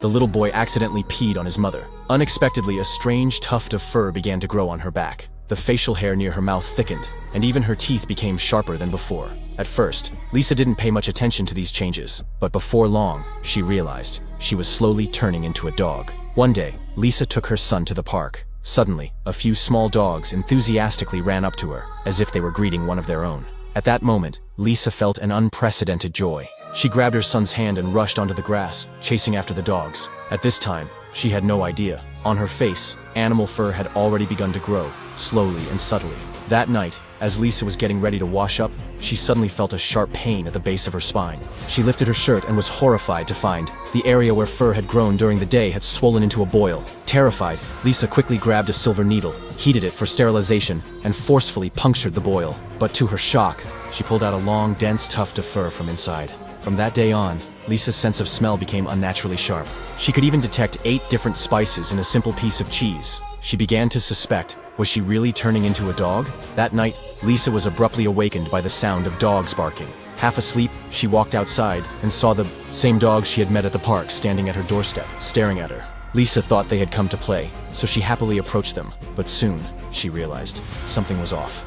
the little boy accidentally peed on his mother. Unexpectedly, a strange tuft of fur began to grow on her back. The facial hair near her mouth thickened, and even her teeth became sharper than before. At first, Lisa didn't pay much attention to these changes, but before long, she realized she was slowly turning into a dog. One day, Lisa took her son to the park. Suddenly, a few small dogs enthusiastically ran up to her, as if they were greeting one of their own. At that moment, Lisa felt an unprecedented joy. She grabbed her son's hand and rushed onto the grass, chasing after the dogs. At this time, she had no idea. On her face, animal fur had already begun to grow, slowly and subtly. That night, as Lisa was getting ready to wash up, she suddenly felt a sharp pain at the base of her spine. She lifted her shirt and was horrified to find the area where fur had grown during the day had swollen into a boil. Terrified, Lisa quickly grabbed a silver needle, heated it for sterilization, and forcefully punctured the boil. But to her shock, she pulled out a long, dense tuft of fur from inside. From that day on, Lisa's sense of smell became unnaturally sharp. She could even detect 8 different spices in a simple piece of cheese. She began to suspect, was she really turning into a dog? That night, Lisa was abruptly awakened by the sound of dogs barking. Half asleep, she walked outside and saw the same dogs she had met at the park standing at her doorstep, staring at her. Lisa thought they had come to play, so she happily approached them, but soon, she realized something was off.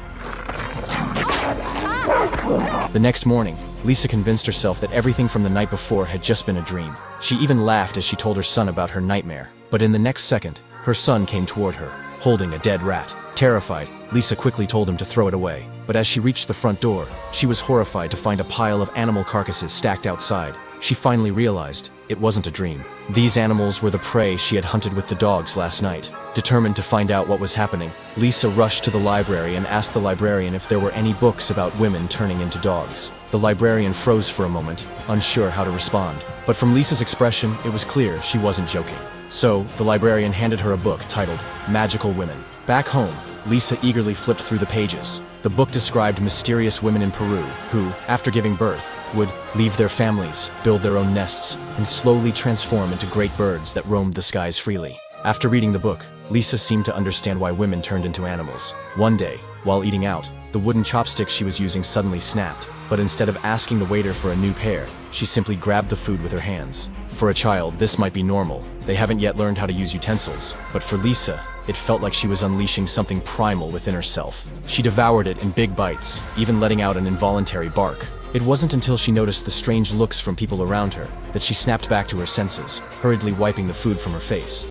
The next morning, Lisa convinced herself that everything from the night before had just been a dream. She even laughed as she told her son about her nightmare. But in the next second, her son came toward her, holding a dead rat. Terrified, Lisa quickly told him to throw it away. But as she reached the front door, she was horrified to find a pile of animal carcasses stacked outside. She finally realized it wasn't a dream. These animals were the prey she had hunted with the dogs last night. Determined to find out what was happening, Lisa rushed to the library and asked the librarian if there were any books about women turning into dogs. The librarian froze for a moment, unsure how to respond. But from Lisa's expression, it was clear she wasn't joking. So, the librarian handed her a book titled Magical Women. Back home, Lisa eagerly flipped through the pages. The book described mysterious women in Peru who, after giving birth, would leave their families, build their own nests, and slowly transform into great birds that roamed the skies freely. After reading the book, Lisa seemed to understand why women turned into animals. One day, while eating out, the wooden chopsticks she was using suddenly snapped, but instead of asking the waiter for a new pair, she simply grabbed the food with her hands. For a child, this might be normal. They haven't yet learned how to use utensils. But for Lisa, it felt like she was unleashing something primal within herself. She devoured it in big bites, even letting out an involuntary bark. It wasn't until she noticed the strange looks from people around her that she snapped back to her senses, hurriedly wiping the food from her face.